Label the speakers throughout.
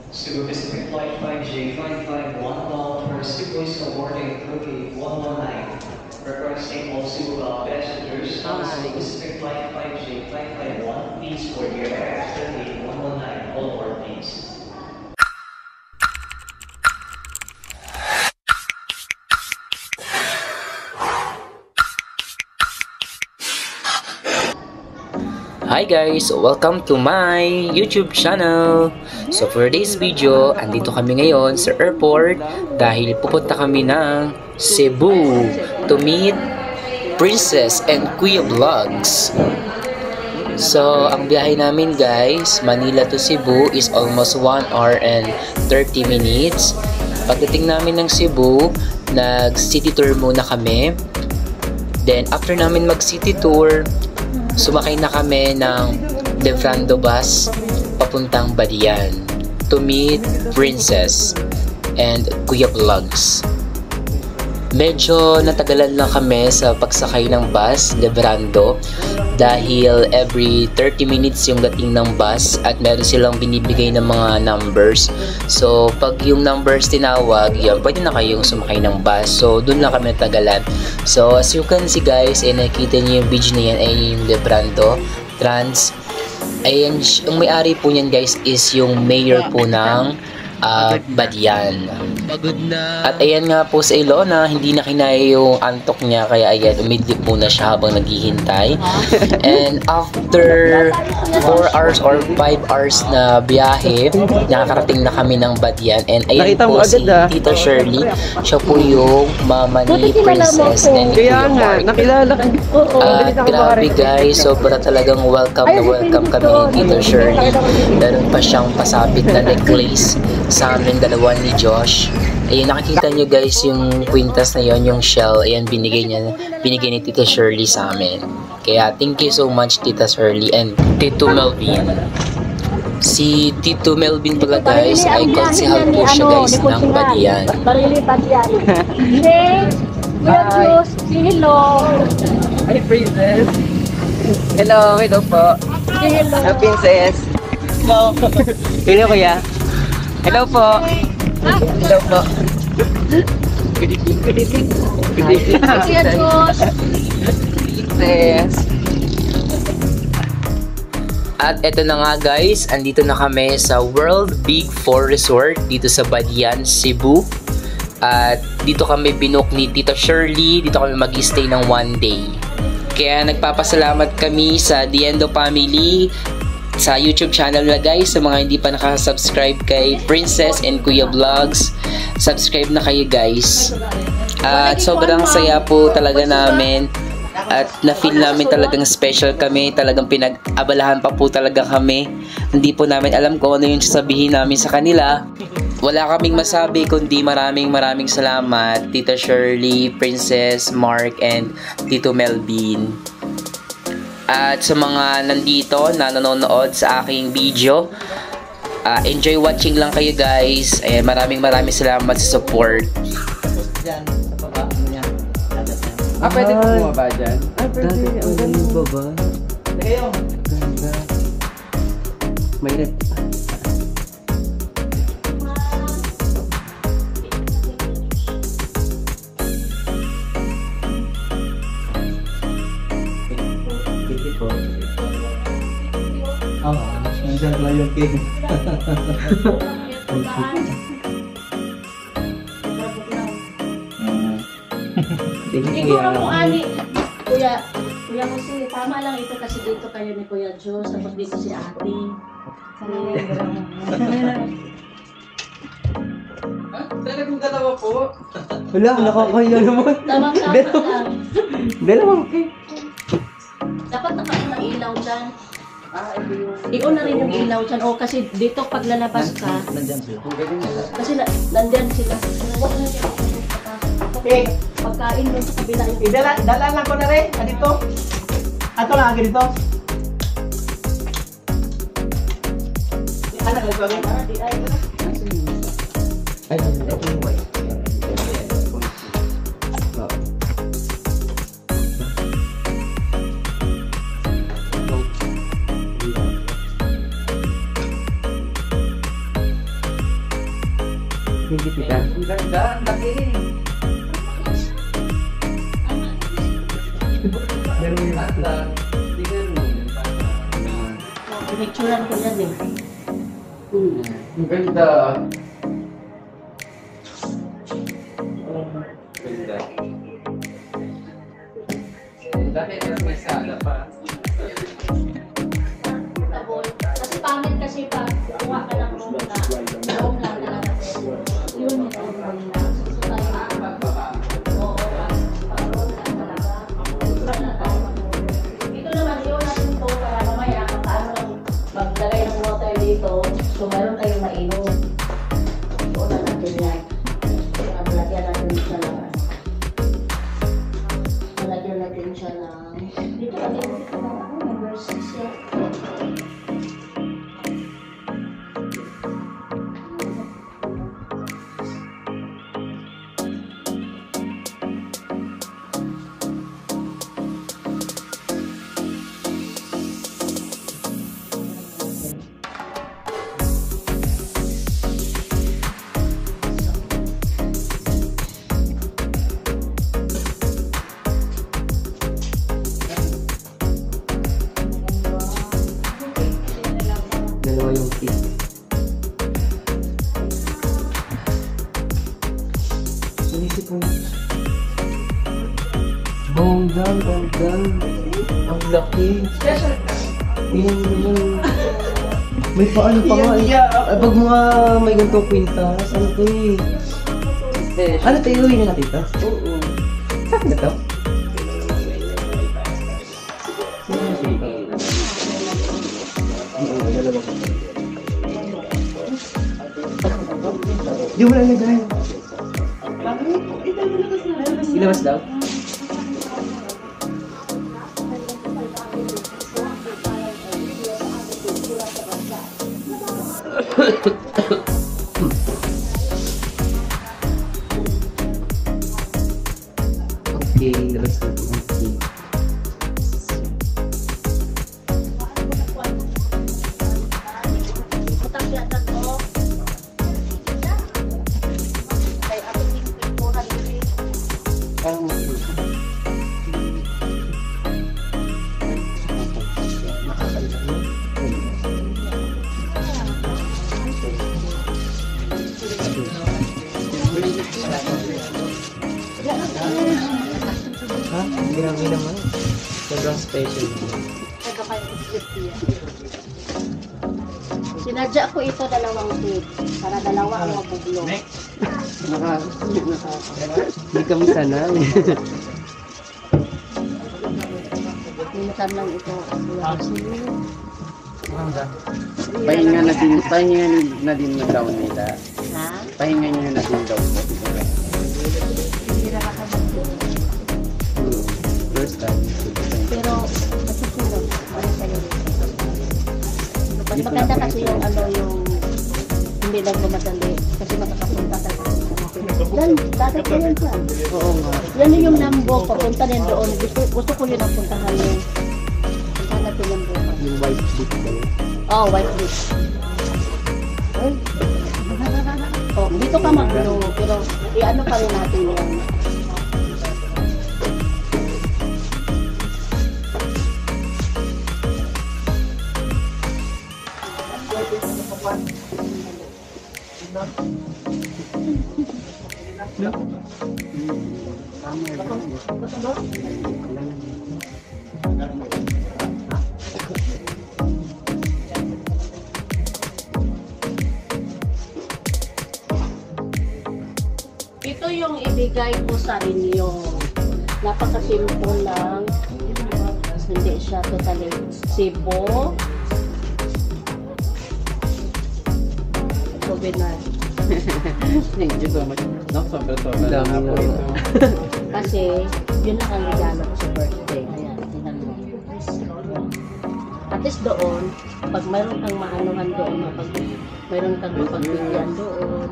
Speaker 1: Cebu Pacific Flight 5J 551 call for Cebu is awarding Cookie 119. Requesting all Cebu passengers on Cebu Pacific Flight 5J 551, please board your aircraft gate 119. All aboard, please.
Speaker 2: Hi guys! Welcome to my YouTube channel! So for this video, andito kami ngayon sa airport dahil pupunta kami ng Cebu to meet Princess and Kuya Vlogs. So ang biyahe namin guys, Manila to Cebu is almost 1 hour and 30 minutes. Pagdating namin ng Cebu, nag-city tour muna kami. Then after namin mag-city tour, sumakay na kami ng Devrando bus papuntang Badian to meet Princess and Kuya Vlogs. Medyo natagalan lang kami sa pagsakay ng bus, Devrando, dahil every 30 minutes yung dating ng bus at meron silang binibigay ng mga numbers. So, pag yung numbers tinawag, yun, pwede na kayong sumakay ng bus. So, dun lang kami natagalan. So, as you can see guys, nakikita niyo yung video na yan, ay yung Devrando Trans. Ayan, yung may-ari po niyan guys is yung mayor po ng Badian. At ayan nga po sa Ilona, hindi na kinaya yung antok niya, kaya ayan, umidlip muna siya habang naghihintay. And after 4 hours or 5 hours na biyahe, nakakarating na kami ng Badian. And ayan po si Tita Shirley, siya po yung mama ni Princess and Kuya Mark. At grabe guys, sobra talagang welcome na welcome kami ni Tita Shirley. Meron pa siyang pasabit na necklace sa amin dalawa ni Josh. Ayun, nakikita nyo guys yung quintas na yon, yung shell. Ayan, binigay ni Tita Shirley sa amin. Kaya thank you so much Tita Shirley and Tito Melvin. Si Tito Melvin pala guys ay konsehal po siya guys ng Badian.
Speaker 3: Barili Badian. Hey, Kuya Diyos, hello.
Speaker 4: Hi, Princess. Hello, hello po.
Speaker 3: Hello.
Speaker 4: Hello, Princess. Hello. Hello, Kuya. Hello po. Hello po. Good evening. Good evening. Good evening.
Speaker 3: Kuya Diyos.
Speaker 4: Princess.
Speaker 2: At eto na nga guys, andito na kami sa World Big 4 Resort dito sa Badian, Cebu. At dito kami binook ni Tita Shirley, dito kami mag-stay ng 1 day. Kaya nagpapasalamat kami sa Diendo Family sa YouTube channel na guys. Sa mga hindi pa nakasubscribe kay Princess and Kuya Vlogs, subscribe na kayo guys. At sobrang saya po talaga namin. At na-feel namin talagang special kami. Talagang pinag-abalahan pa po talaga kami. Hindi po namin alam kung ano yung sasabihin namin sa kanila. Wala kaming masabi kundi maraming salamat Tita Shirley, Princess, Mark, and Tito Melvin. At sa mga nandito na nanonood sa aking video, enjoy watching lang kayo guys. Maraming salamat sa support.
Speaker 4: Pwede po bumaba dyan?
Speaker 2: Pwede. Ang galing baba.
Speaker 4: Kayo.
Speaker 2: Ganda. Mainit.
Speaker 4: Nandiyan lang yung cake.
Speaker 3: Siguro mo ani, Kuya Jose, tama lang ito kasi dito kayo ni Kuya Diyos, tapos dito si ate.
Speaker 4: Talagang dalawa po.
Speaker 2: Wala, nakakaya naman.
Speaker 3: Tamang sama lang.
Speaker 2: Dalawang cake.
Speaker 3: Dapat naka ilaw dyan. Ikaw na rin yung ilaw dyan. O kasi dito pag lalabas ka,
Speaker 4: Nandiyan sila.
Speaker 3: kasi nandyan sila. Okay. Pagkain doon sa kabila yung
Speaker 4: Dala lang ko na rin. Dito. Ato lang agad dito. Ano ka gawin? Ay, ito yung white. Thank you, tita.
Speaker 2: Ang ganda, ang laki.
Speaker 4: Meron yung
Speaker 2: Bata. Tingnan mo.
Speaker 3: Pinicturean ko yan eh.
Speaker 2: Ang ganda. Ganda. Dahil may sala pa.
Speaker 3: Kasi pangit kasi pag kuha ka ng room na room lang talaga. Yun yung room lang. Oo, pag room lang talaga. Ito naman yun natin ito para mamaya paano lang maglagay ng water dito. So meron kayong mainom. Ito na natin yan. Lagyan natin siya lang. Lagyan natin siya lang. Dito natin dito na ako. Number 6 yan.
Speaker 4: dalawa yung kit. Naisip ko. Bonggang. Ang laki. Yung may paano pa nga eh. Pag mga may ganitong kwintas, ano to eh. Ano to iuwi na natin ito? Oo. Saan na to? Di mo lang nagay. Ilabas daw? Okay, ilabas daw. Okay. Ha? Grabe naman. Sobrang special.
Speaker 3: Sinadya ko ito dalawang tip para dalawa ang mabublong.
Speaker 4: Hindi kami sanay.
Speaker 3: Minsan lang ito.
Speaker 5: Pahinga na din yung daw nila.
Speaker 3: Ha?
Speaker 5: Pahinga nyo na din daw.
Speaker 3: Hindi na
Speaker 5: First time.
Speaker 3: pero masusunod. Ano sa'yo? Mas maganda kasi yung ano yung hindi lang gumadali kasi makakapunta tayo. Yan, dati ko yan siya.
Speaker 5: Oo nga.
Speaker 3: Yan yung Nambo, papunta din doon. Gusto ko yun ang puntahan yung puntahan natin yung buka.
Speaker 5: Yung white sheet ba yun?
Speaker 3: Oh, white beach. Oh, dito ka mag-blue, pero i-ano pa rin natin yan. Ito yung ibigay ko sa inyo. Napakasimple lang. Hindi siya totally sibo. Souvenir.
Speaker 5: Thank you so much. No, sobrang
Speaker 4: Dami
Speaker 5: na po
Speaker 4: na.
Speaker 5: ito.
Speaker 3: Kasi yun lang ang regalo ko sa birthday. Ayan, tingnan mo. At least doon, pag mayroon kang maanuhan doon, mayroon kang mapagbigyan doon,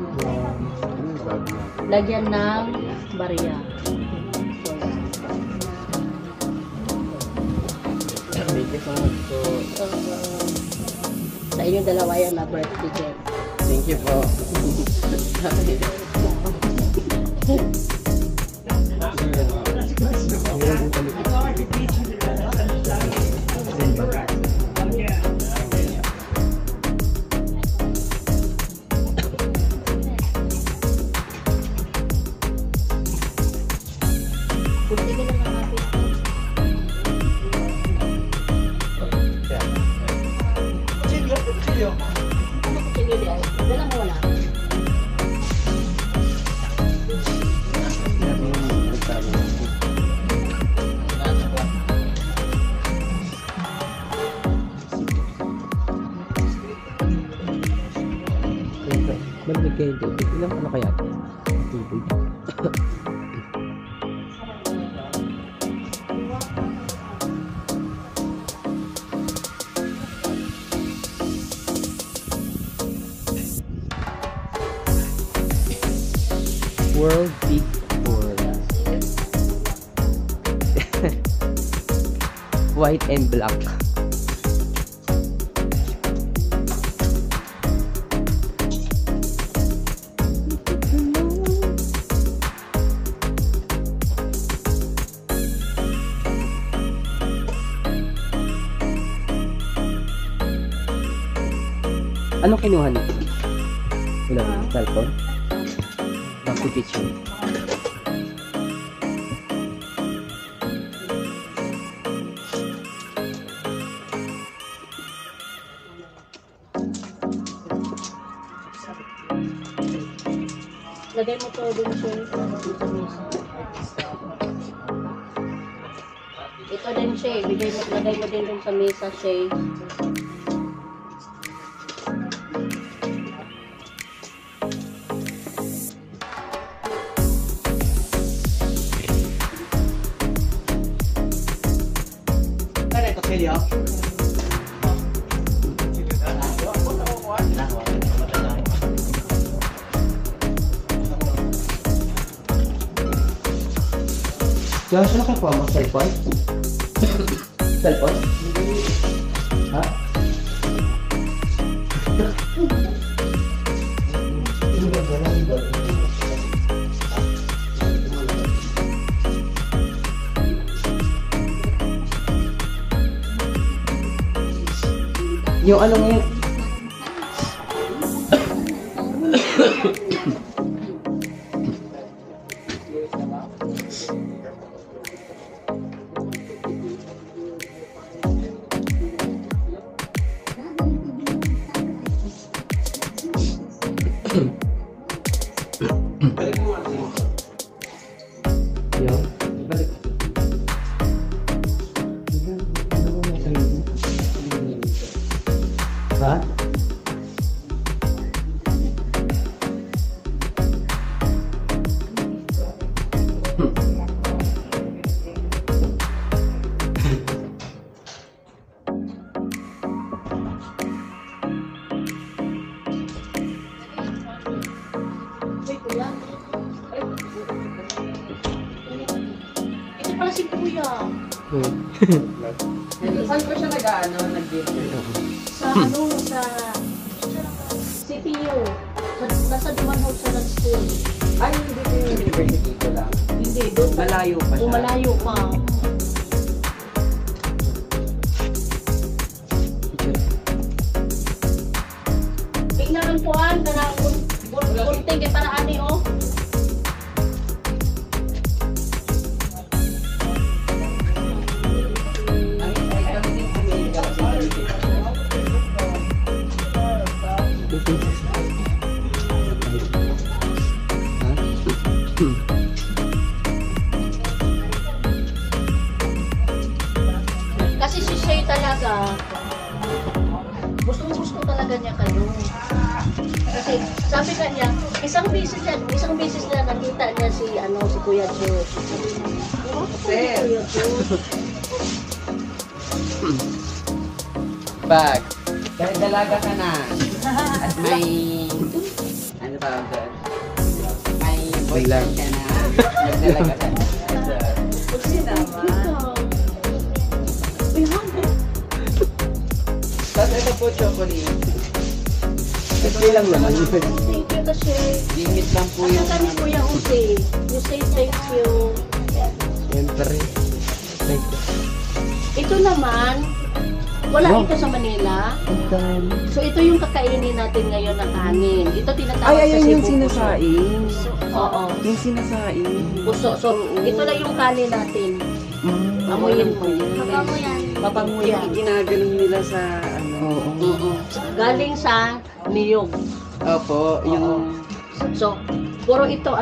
Speaker 3: lagyan ng barya.
Speaker 5: Thank you so much po.
Speaker 3: Sa inyo dalawa yan na birthday cake.
Speaker 5: Thank you po.
Speaker 4: Malamig kayo yung tubig. Ilang ano kaya? Tubig. World Big Four. White and black. Anong kinuha nito? Wala, cellphone? Bakit picture?
Speaker 3: Lagay mo to din siya sa mesa. Ito din siya, lagay mo din dun sa mesa siya.
Speaker 4: Kaya siya nakakuha mo cellphone? Cellphone? Ha? Yung ano ngayon? Yun, balik. Ha?
Speaker 3: Uy, kuya. Ito pala si kuya.
Speaker 5: Saan ko siya nag-dinner?
Speaker 3: Sa sa CPU. Nasa Dumanhog sa school.
Speaker 5: Ay, hindi ko yung university ko lang.
Speaker 3: Hindi, doon.
Speaker 5: Malayo pa siya.
Speaker 3: Malayo pa. Tingnan po an, kanang kunting kay para ani oh. Kasi si Shay talaga, gusto talaga niya kayo. Kasi sabi kanya, isang beses na nakita niya si Kuya Joe. Kuya Joe.
Speaker 5: Pag, dahil dalaga ka na, at may, ano tawag doon? May boyfriend ka na, nagdalaga ka na.
Speaker 3: Kasi naman.
Speaker 5: Tapos ito po chocolate. Ito
Speaker 4: Okay lang naman yun.
Speaker 3: Thank you kasi.
Speaker 5: Limit lang po
Speaker 3: Ano
Speaker 5: yung
Speaker 3: kami Kuya Jose? You say thank you.
Speaker 4: Siyempre.
Speaker 3: Ito naman, wala ito sa Manila. So ito yung kakainin natin ngayon na kanin. Ito tinatawag
Speaker 4: Ay,
Speaker 3: sa
Speaker 4: ayun yung
Speaker 3: Cebu
Speaker 4: sinasaing.
Speaker 3: puso. Oo.
Speaker 4: Yung sinasaing.
Speaker 3: Puso. So ito lang yung kanin natin. Amoyin mo. Mapanguyan.
Speaker 5: ginaganon nila sa ano.
Speaker 3: Oo. Galing sa niyog.
Speaker 5: Opo, yung
Speaker 3: So, puro ito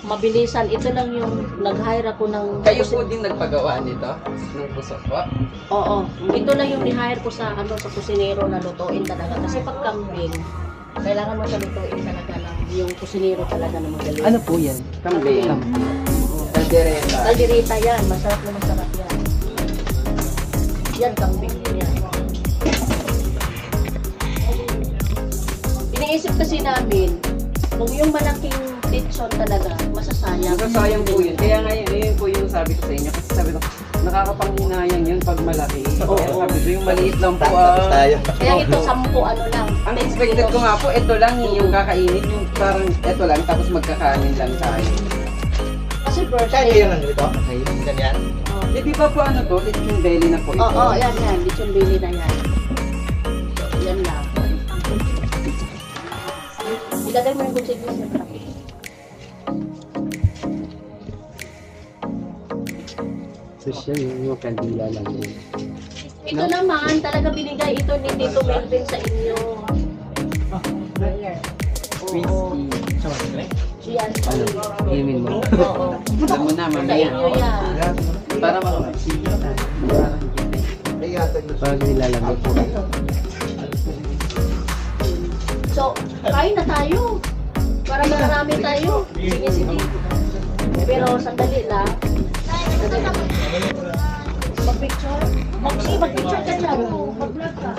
Speaker 3: mabilisan. Ito lang yung nag-hire ako ng...
Speaker 5: kayo po din nagpagawa nito ng puso po.
Speaker 3: Oo. Ito lang yung ni-hire ko sa sa kusinero na lutuin talaga. Kasi pag kambing, kailangan mo siya lutuin talaga lang. Yung kusinero talaga na magaling.
Speaker 4: Ano po yan?
Speaker 5: Kambing. Kaldereta.
Speaker 3: Kaldereta yan. Masarap na masarap yan. Yan, kambing din yan. Iniisip kasi namin, kung yung malaking kitchen talaga, masasayang.
Speaker 5: Masasayang po yun. Kaya ngayon, yun po yung sabi ko sa inyo. Kasi sabi ko, nakakapanghinayang yun pag malaki.
Speaker 3: Oo.
Speaker 5: Kaya sabi ko, yung maliit lang po.
Speaker 3: Kaya ito, 10 lang.
Speaker 5: Ang expected ko nga po, ito lang yung kakainin. Yung parang ito lang, tapos magkakanin lang tayo.
Speaker 3: Kasi birthday.
Speaker 6: Kaya lang dito? Ganyan?
Speaker 5: Eh, di ba po ano to? Lechon belly na po ito.
Speaker 3: Oo, yan. Lechon belly na yan. Yan lang. Ilagay mo yung kutsilyo sa trapik.
Speaker 4: Social yung kandila lang yun.
Speaker 3: Ito naman, talaga binigay ito ni Tito Melvin sa inyo. Oo. Yan.
Speaker 4: Imin mo.
Speaker 3: Oo.
Speaker 5: Alam mo na,
Speaker 3: Sa
Speaker 5: mamaya.
Speaker 3: inyo yan.
Speaker 5: Para makapagsiya.
Speaker 4: Pag nilalamig po.
Speaker 3: So, kain na tayo. Para marami tayo. Sige. Pero sandali lang. Mag-picture? Mag-picture ka dyan. Mag-vlog ka.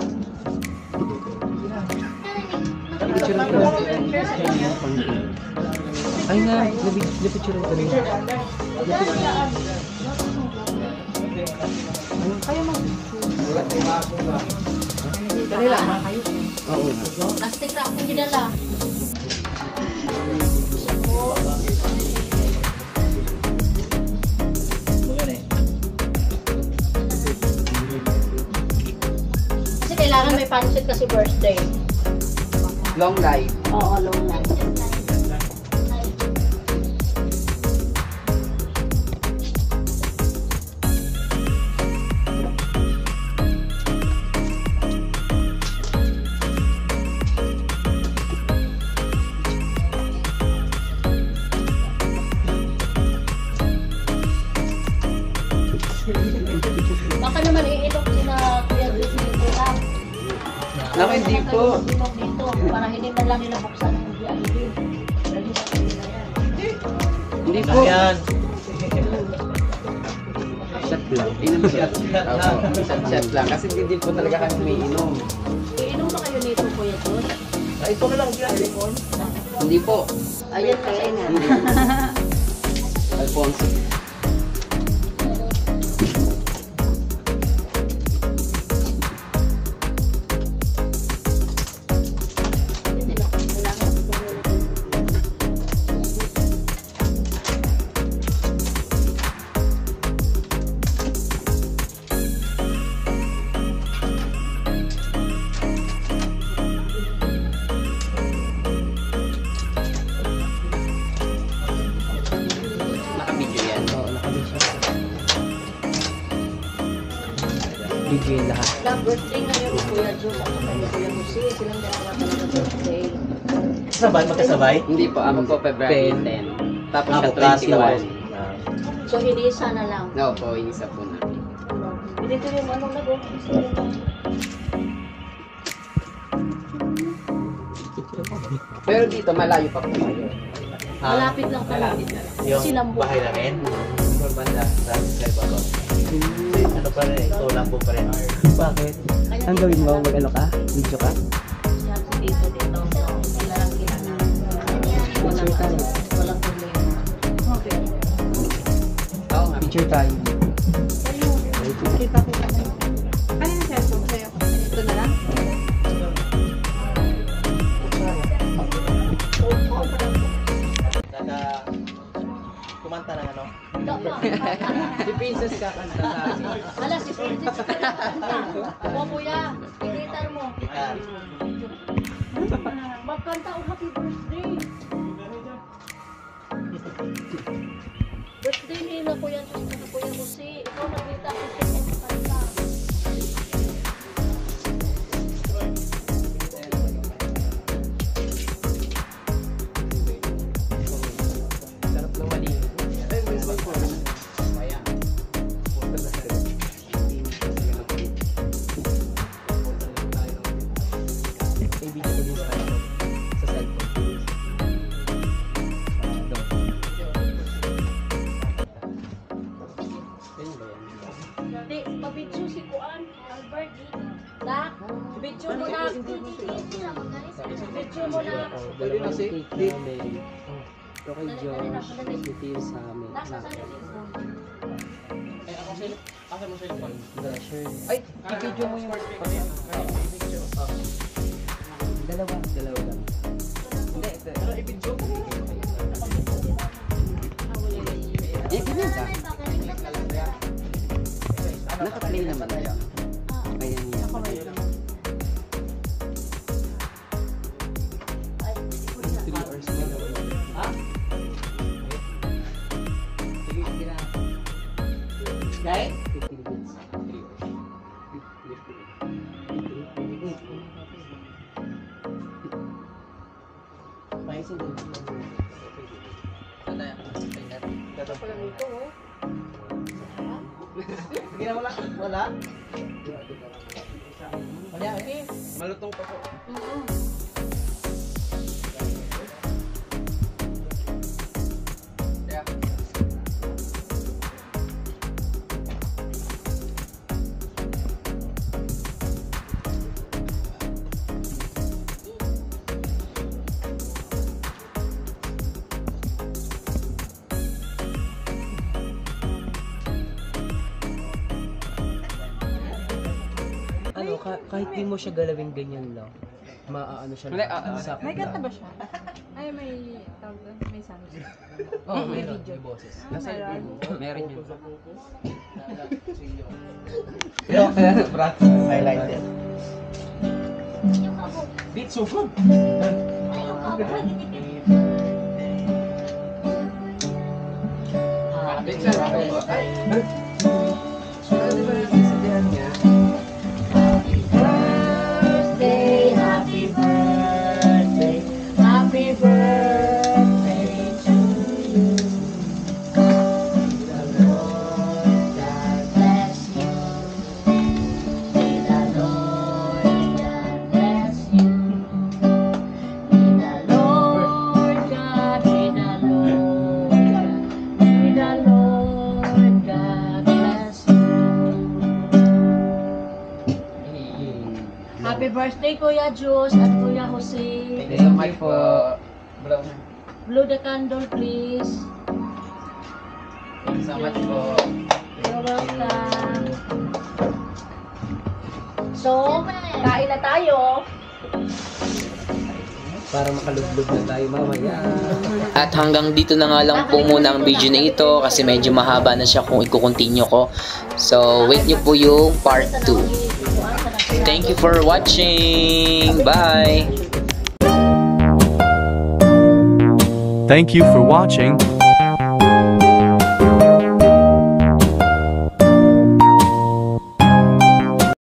Speaker 4: Ay nga, napicture ko rin.
Speaker 3: Kanila, kayo.
Speaker 4: Oo.
Speaker 3: Plastic wrap yung ginala. Kasi kailangan may pancit kasi birthday.
Speaker 5: Long life.
Speaker 3: Oo, long life. Baka naman iinom sina Kuya Dito dito lang.
Speaker 5: Naku, hindi po.
Speaker 3: Inom dito para hindi man lang nila buksan yung VIP. Ready na kanila yan.
Speaker 5: Hindi po.
Speaker 6: Yan.
Speaker 4: Shot lang.
Speaker 5: Shot lang. Kasi hindi din po talaga kami may inom.
Speaker 3: Iinom ba kayo nito, Kuya Dito?
Speaker 6: Ito na lang yan.
Speaker 5: Hindi po.
Speaker 3: Ayan kaya nga.
Speaker 5: Alfonso. Naka-video yan.
Speaker 4: Oo, nakabisa. Video yung lahat.
Speaker 3: Birthday ngayon ni Kuya Diyos at saka ni Kuya Jose. Silang dalawa talaga birthday.
Speaker 6: Sabay, magkasabay?
Speaker 5: Hindi po. Ako po February 10. Tapos
Speaker 6: Ako
Speaker 5: siya
Speaker 6: plus
Speaker 5: 21.
Speaker 3: So, hinisa na lang.
Speaker 5: No po, inisa po namin.
Speaker 3: Dito yung nag-office.
Speaker 5: Pero dito, malayo pa po kayo.
Speaker 3: Malapit lang pala.
Speaker 6: Yung
Speaker 3: Silambo.
Speaker 6: bahay namin. Sa banda, sa Skype ako. Ano pa rin, ito lambo pa rin.
Speaker 4: Bakit? Ang gawin mo? Mag-ano ka? Video ka?
Speaker 3: Yan, dito. Sila lang kilala. Walang problema. Okay.
Speaker 5: Oo nga.
Speaker 4: Picture tayo.
Speaker 3: Ito na lang?
Speaker 4: kakanta ng ano?
Speaker 5: Si Princess kakanta sa akin.
Speaker 3: Ala, si Princess kakanta. Ako kuya, i-gitar mo. Magkanta o happy birthday. Birthday nila kuya Diyos na kuya Jose. Ikaw nagkita ko sa kanta.
Speaker 5: Sarap ng maligo.
Speaker 3: Hindi, pabidyo si Kuan, Albert. Na, bidyo mo na. Bidyo mo na.
Speaker 5: Dalawang cake namin. Ito kay Josh. Ito yung sa amin.
Speaker 3: Nasa sa dito.
Speaker 5: Ay, i-video mo yung dalawa lang. Hindi, pero i-video mo. Eh, ganyan ka. Naka-play naman tayo. Kaya niya. Right? 15 minutes. 3 hours. Paising din.
Speaker 3: Ito pala nito, oh.
Speaker 4: Sige na, wala. Wala? Wala, eh. Malutong pa po.
Speaker 5: Ano, kahit di mo siya galawin ganyan lang, maaano siya.
Speaker 7: May kanta ba siya? Ay, may tawag doon? May sound.
Speaker 5: Oh, may video. May boses. Nasa meron yun.
Speaker 4: Highlighted.
Speaker 5: Beat so good.
Speaker 3: Happy birthday, happy birthday to you. The Lord God bless you. May the Lord God bless you. May the Lord God, may the Lord God bless you. Happy birthday, Kuya Jus at Kuya Jose.
Speaker 5: Thank you so much po.
Speaker 3: Blow the candle, please.
Speaker 5: Thank you so much po.
Speaker 3: You're welcome. So, kain na tayo.
Speaker 5: Para makalublog na tayo mamaya.
Speaker 2: At hanggang dito na nga lang po muna ang video na ito kasi medyo mahaba na siya kung i-continue ko. So, wait nyo po yung part 2. Thank you for watching. Bye!
Speaker 8: Thank you for watching.